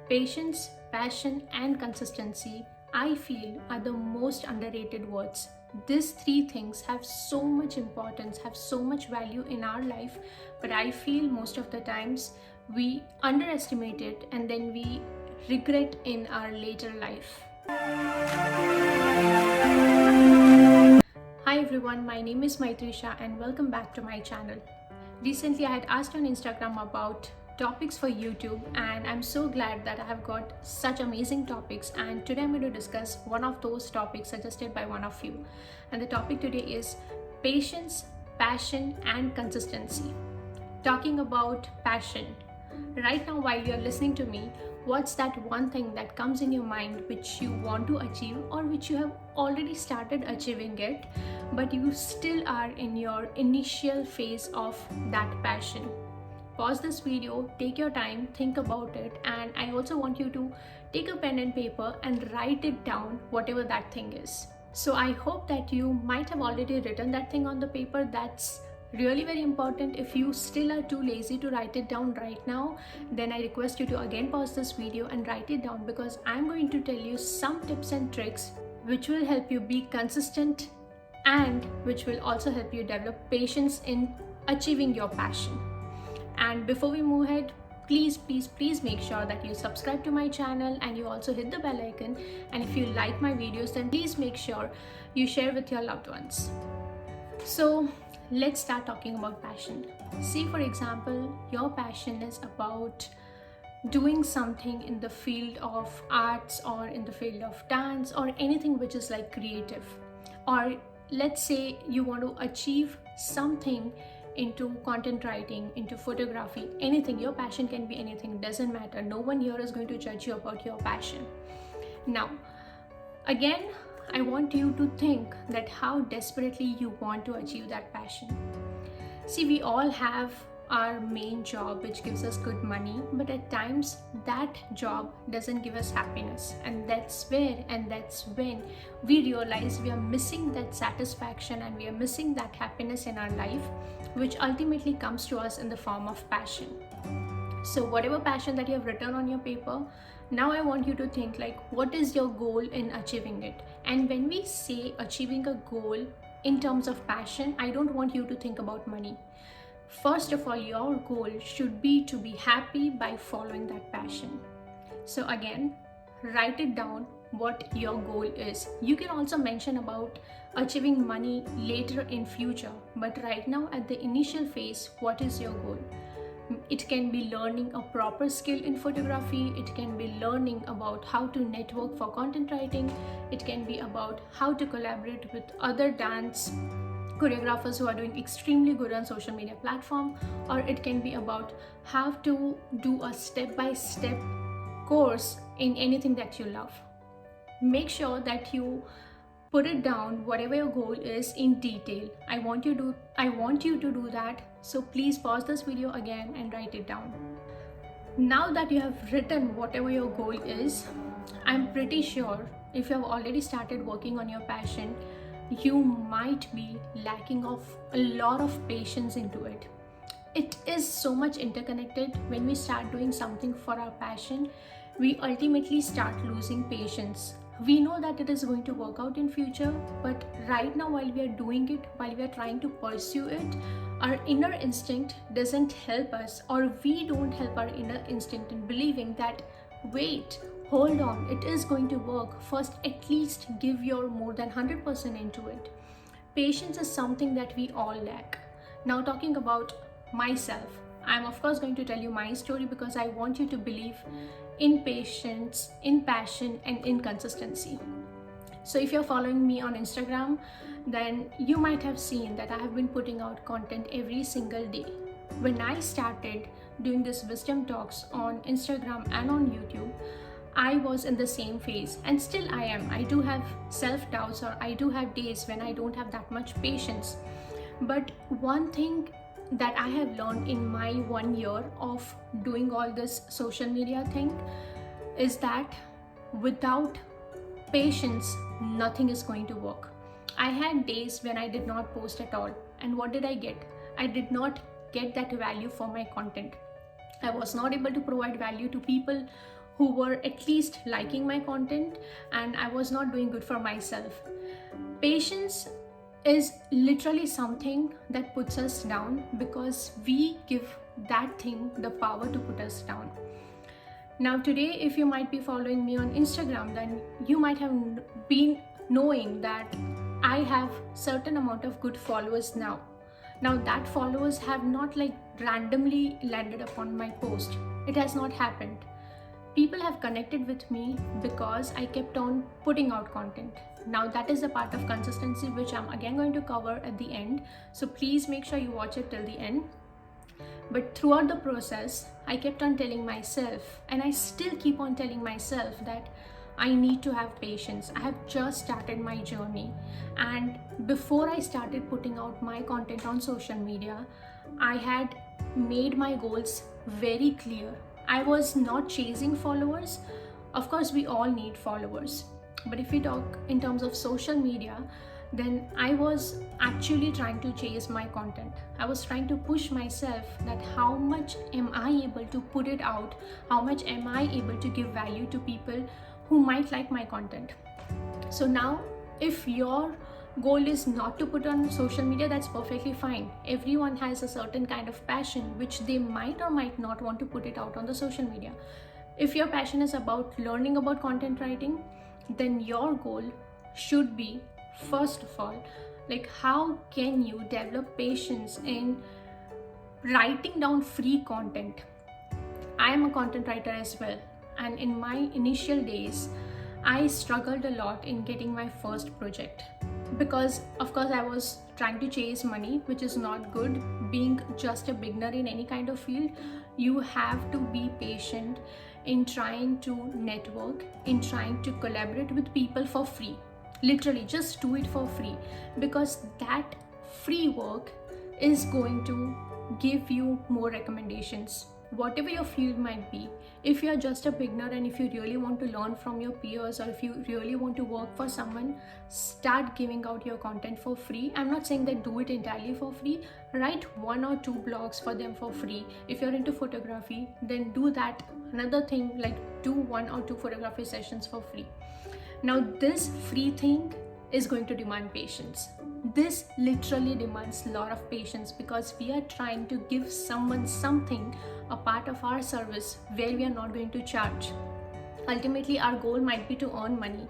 Patience, passion, and consistency, I feel, are the most underrated words. These three things have so much importance, have so much value in our life, but I feel most of the times we underestimate it and then we regret in our later life. Hi everyone, my name is Maitri Shah and welcome back to my channel. Recently I had asked on Instagram about topics for YouTube and I'm so glad that I have got such amazing topics, and today I'm going to discuss one of those topics suggested by one of you. And the topic today is patience, passion and consistency. Talking about passion. Right now while you're listening to me, what's that one thing that comes in your mind which you want to achieve or which you have already started achieving it, but you still are in your initial phase of that passion? Pause this video, take your time, think about it, and I also want you to take a pen and paper and write it down, whatever that thing is. So I hope that you might have already written that thing on the paper. That's really very important. If you still are too lazy to write it down right now, then I request you to again pause this video and write it down, because I'm going to tell you some tips and tricks which will help you be consistent and which will also help you develop patience in achieving your passion. And before we move ahead, please make sure that you subscribe to my channel and you also hit the bell icon. And if you like my videos, then please make sure you share with your loved ones. So let's start talking about passion. See, for example, your passion is about doing something in the field of arts or in the field of dance or anything which is like creative. Or let's say you want to achieve something into content writing, into photography, anything. Your passion can be anything, doesn't matter. No one here is going to judge you about your passion. Now, again, I want you to think that how desperately you want to achieve that passion. See, we all have our main job which gives us good money, but at times that job doesn't give us happiness, and that's when we realize we are missing that satisfaction and we are missing that happiness in our life, which ultimately comes to us in the form of passion. So whatever passion that you have written on your paper, now I want you to think like, what is your goal in achieving it? And when we say achieving a goal in terms of passion, I don't want you to think about money. First of all, your goal should be to be happy by following that passion. So again, write it down what your goal is. You can also mention about achieving money later in future, but right now at the initial phase, what is your goal? It can be learning a proper skill in photography. It can be learning about how to network for content writing. It can be about how to collaborate with other dance choreographers who are doing extremely good on social media platform, or it can be about how to do a step-by-step course in anything that you love. Make sure that you put it down, whatever your goal is, in detail. I want you to do that. So please pause this video again and write it down. Now that you have written whatever your goal is, I'm pretty sure if you have already started working on your passion, you might be lacking of a lot of patience into it. It is so much interconnected. When we start doing something for our passion, we ultimately start losing patience. We know that it is going to work out in future, but right now while we are doing it, while we are trying to pursue it, our inner instinct doesn't help us, or we don't help our inner instinct in believing that, wait, hold on, it is going to work. First, at least give your more than 100% into it. Patience is something that we all lack. Now, talking about myself, I'm of course going to tell you my story because I want you to believe in patience, in passion, and in consistency. So if you're following me on Instagram, then you might have seen that I have been putting out content every single day. When I started doing this wisdom talks on Instagram and on YouTube, I was in the same phase, and still I am. I do have self-doubts, or I do have days when I don't have that much patience. But one thing that I have learned in my 1 year of doing all this social media thing is that without patience, nothing is going to work. I had days when I did not post at all, and what did I get? I did not get that value for my content. I was not able to provide value to people who were at least liking my content, and I was not doing good for myself. Patience is literally something that puts us down because we give that thing the power to put us down. Now today, if you might be following me on Instagram, then you might have been knowing that I have certain amount of good followers now. Now that followers have not like randomly landed upon my post. It has not happened. People have connected with me because I kept on putting out content. Now that is a part of consistency, which I'm again going to cover at the end. So please make sure you watch it till the end. But throughout the process, I kept on telling myself, and I still keep on telling myself, that I need to have patience. I have just started my journey. And before I started putting out my content on social media, I had made my goals very clear. I was not chasing followers. Of course, we all need followers. But if we talk in terms of social media, then I was actually trying to chase my content. I was trying to push myself that how much am I able to put it out? How much am I able to give value to people who might like my content? So now, if your goal is not to put on social media, that's perfectly fine. Everyone has a certain kind of passion which they might or might not want to put it out on the social media. If your passion is about learning about content writing, then your goal should be, first of all, like how can you develop patience in writing down free content? I am a content writer as well, and in my initial days I struggled a lot in getting my first project because of course I was trying to chase money, which is not good. Being just a beginner in any kind of field, you have to be patient in trying to network, in trying to collaborate with people for free. Literally just do it for free, because that free work is going to give you more recommendations. Whatever your field might be, if you're just a beginner and if you really want to learn from your peers, or if you really want to work for someone, start giving out your content for free. I'm not saying that do it entirely for free. Write 1 or 2 blogs for them for free. If you're into photography, then do that. Another thing, like do 1 or 2 photography sessions for free. Now this free thing is going to demand patience. This literally demands a lot of patience, because we are trying to give someone something, a part of our service where we are not going to charge. Ultimately, our goal might be to earn money,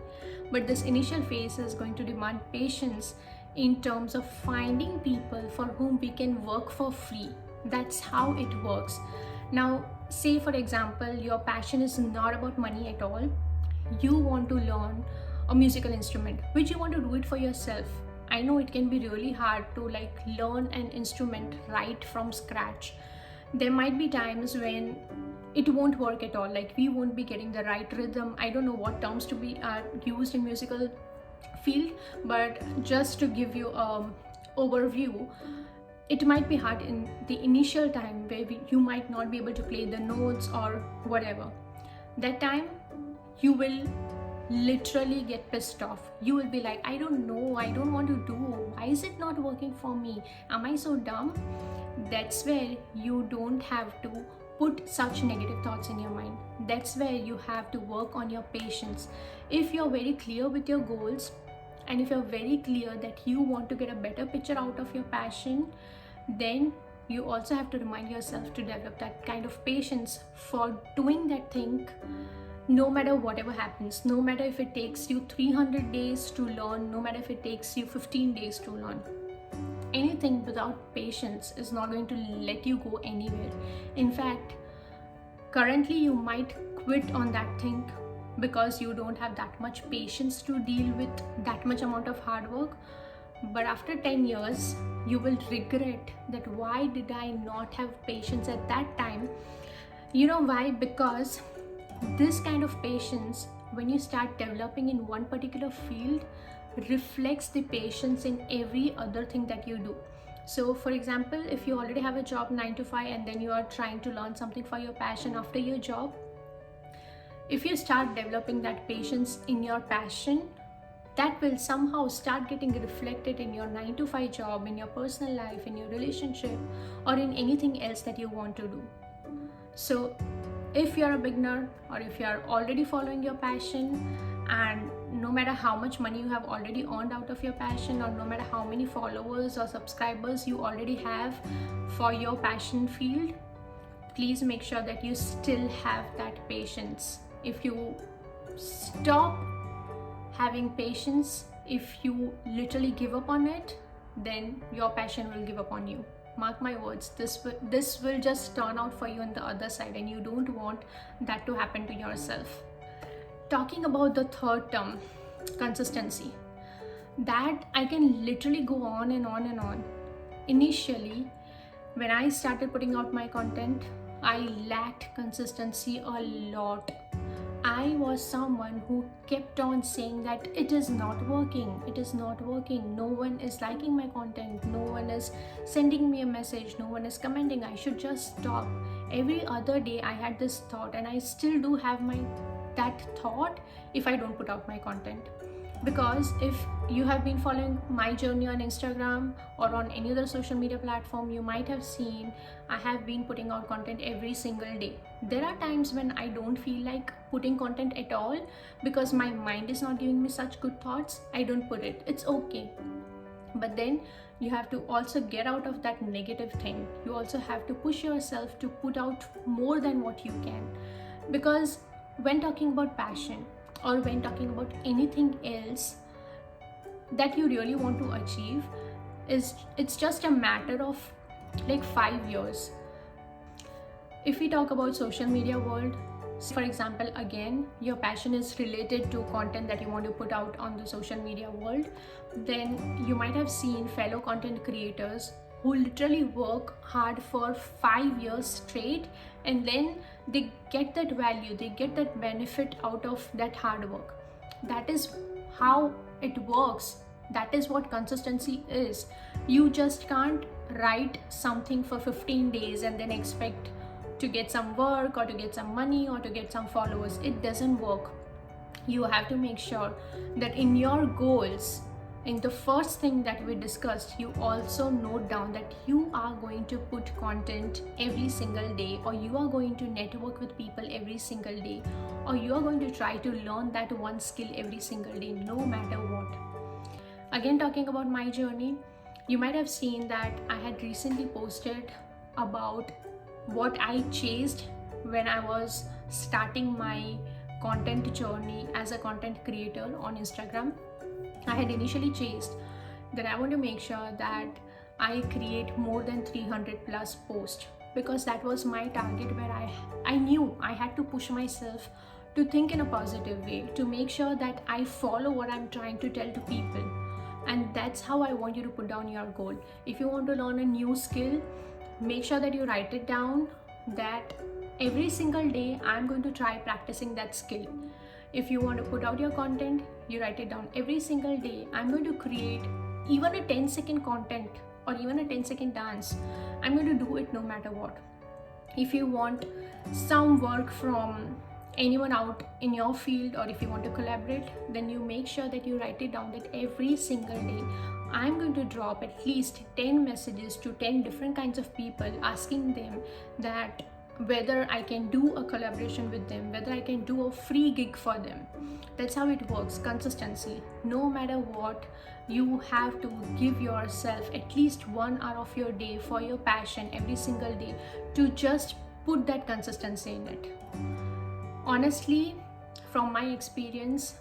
but this initial phase is going to demand patience in terms of finding people for whom we can work for free. That's how it works. Now, say for example, your passion is not about money at all. You want to learn a musical instrument, which you want to do it for yourself. I know it can be really hard to like learn an instrument right from scratch. There might be times when it won't work at all, like we won't be getting the right rhythm. I don't know what terms to be used in musical field, but just to give you overview, it might be hard in the initial time where you might not be able to play the notes or whatever. That time you will literally get pissed off. You will be like, I don't know, I don't want to do. Why is it not working for me? Am I so dumb? That's where you don't have to put such negative thoughts in your mind. That's where you have to work on your patience. If you're very clear with your goals, and if you're very clear that you want to get a better picture out of your passion, then you also have to remind yourself to develop that kind of patience for doing that thing. No matter whatever happens, no matter if it takes you 300 days to learn, no matter if it takes you 15 days to learn, anything without patience is not going to let you go anywhere. In fact, currently you might quit on that thing because you don't have that much patience to deal with that much amount of hard work. But after 10 years, you will regret that why did I not have patience at that time? You know why? Because this kind of patience, when you start developing in one particular field, reflects the patience in every other thing that you do. So for example, if you already have a job 9 to 5 and then you are trying to learn something for your passion after your job, if you start developing that patience in your passion, that will somehow start getting reflected in your 9 to 5 job, in your personal life, in your relationship, or in anything else that you want to do. So if you're a beginner or if you're already following your passion, and no matter how much money you have already earned out of your passion, or no matter how many followers or subscribers you already have for your passion field, please make sure that you still have that patience. If you stop having patience, if you literally give up on it, then your passion will give up on you. Mark my words, this will just turn out for you on the other side, and you don't want that to happen to yourself. Talking about the third term, consistency, that I can literally go on and on and on. Initially, when I started putting out my content, I lacked consistency a lot. I was someone who kept on saying that it is not working, no one is liking my content, no one is sending me a message, no one is commenting, I should just stop. Every other day I had this thought, and I still do have that thought if I don't put out my content. Because if you have been following my journey on Instagram or on any other social media platform, you might have seen I have been putting out content every single day. There are times when I don't feel like putting content at all because my mind is not giving me such good thoughts. I don't put it. It's okay. But then you have to also get out of that negative thing. You also have to push yourself to put out more than what you can. Because when talking about passion, or when talking about anything else that you really want to achieve, it's just a matter of like 5 years. If we talk about social media world, for example, again, your passion is related to content that you want to put out on the social media world, then you might have seen fellow content creators who literally work hard for 5 years straight, and then they get that value, they get that benefit out of that hard work. That is how it works. That is what consistency is. You just can't write something for 15 days and then expect to get some work or to get some money or to get some followers. It doesn't work. You have to make sure that in your goals, in the first thing that we discussed, you also note down that you are going to put content every single day, or you are going to network with people every single day, or you are going to try to learn that one skill every single day, no matter what. Again, talking about my journey, you might have seen that I had recently posted about what I chased when I was starting my content journey as a content creator on Instagram. I had initially chased that I want to make sure that I create more than 300 plus posts, because that was my target, where I knew I had to push myself to think in a positive way, to make sure that I follow what I'm trying to tell to people. And that's how I want you to put down your goal. If you want to learn a new skill, make sure that you write it down, that every single day I'm going to try practicing that skill. If you want to put out your content, you write it down. Every single day, I'm going to create even a 10-second content or even a 10-second dance. I'm going to do it no matter what. If you want some work from anyone out in your field, or if you want to collaborate, then you make sure that you write it down, that every single day, I'm going to drop at least 10 messages to 10 different kinds of people, asking them that whether I can do a collaboration with them, whether I can do a free gig for them. That's how it works. Consistency. No matter what, you have to give yourself at least 1 hour of your day for your passion every single day, to just put that consistency in it. Honestly, from my experience,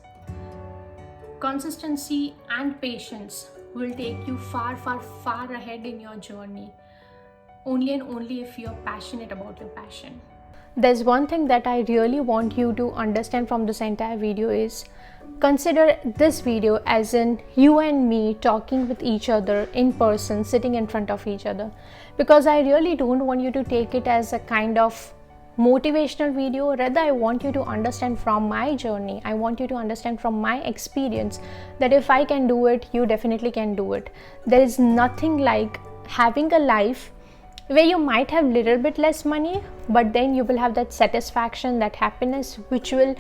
consistency and patience will take you far, far, far ahead in your journey. Only and only if you're passionate about your passion. There's one thing that I really want you to understand from this entire video is, consider this video as in you and me talking with each other in person, sitting in front of each other. Because I really don't want you to take it as a kind of motivational video. Rather, I want you to understand from my journey. I want you to understand from my experience that if I can do it, you definitely can do it. There is nothing like having a life where you might have little bit less money, but then you will have that satisfaction, that happiness, which will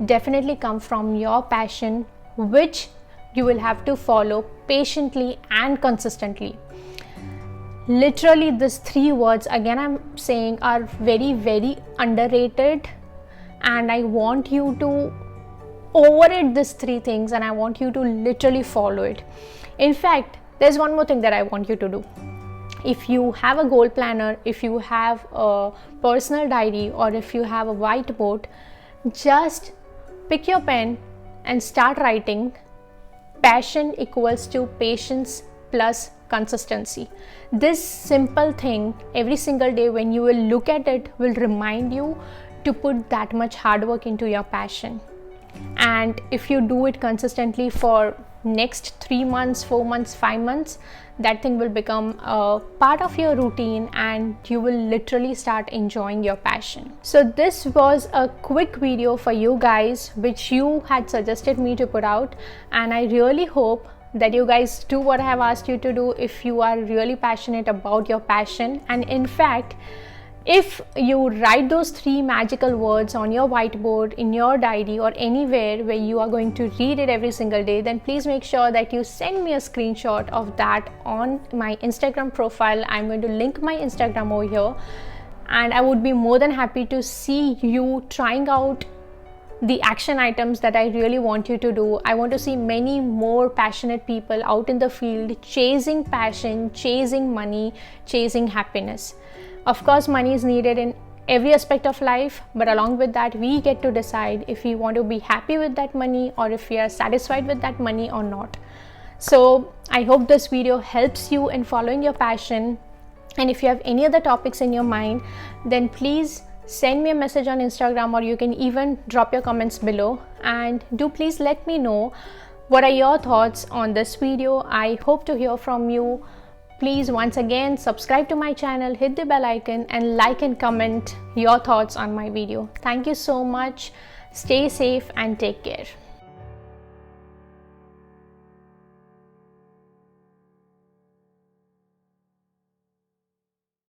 definitely come from your passion, which you will have to follow patiently and consistently. Literally, these 3 words, again I'm saying, are very, very underrated, and I want you to overrate these 3 things, and I want you to literally follow it. In fact, there's one more thing that I want you to do. If you have a goal planner, if you have a personal diary, or if you have a whiteboard, just pick your pen and start writing. Passion equals to patience plus consistency. This simple thing every single day when you will look at it will remind you to put that much hard work into your passion. And if you do it consistently for next 3 months, 4 months, 5 months, that thing will become a part of your routine and you will literally start enjoying your passion. So this was a quick video for you guys which you had suggested me to put out, and I really hope that you guys do what I have asked you to do if you are really passionate about your passion. And in fact, if you write those 3 magical words on your whiteboard, in your diary, or anywhere where you are going to read it every single day, then please make sure that you send me a screenshot of that on my Instagram profile. I'm going to link my Instagram over here, and I would be more than happy to see you trying out the action items that I really want you to do. I want to see many more passionate people out in the field chasing passion, chasing money, chasing happiness. Of course, money is needed in every aspect of life, but along with that, we get to decide if we want to be happy with that money or if we are satisfied with that money or not. So I hope this video helps you in following your passion. And if you have any other topics in your mind, then please send me a message on Instagram, or you can even drop your comments below. And do please let me know what are your thoughts on this video. I hope to hear from you. Please once again subscribe to my channel, hit the bell icon, and like and comment your thoughts on my video. Thank you so much. Stay safe and take care.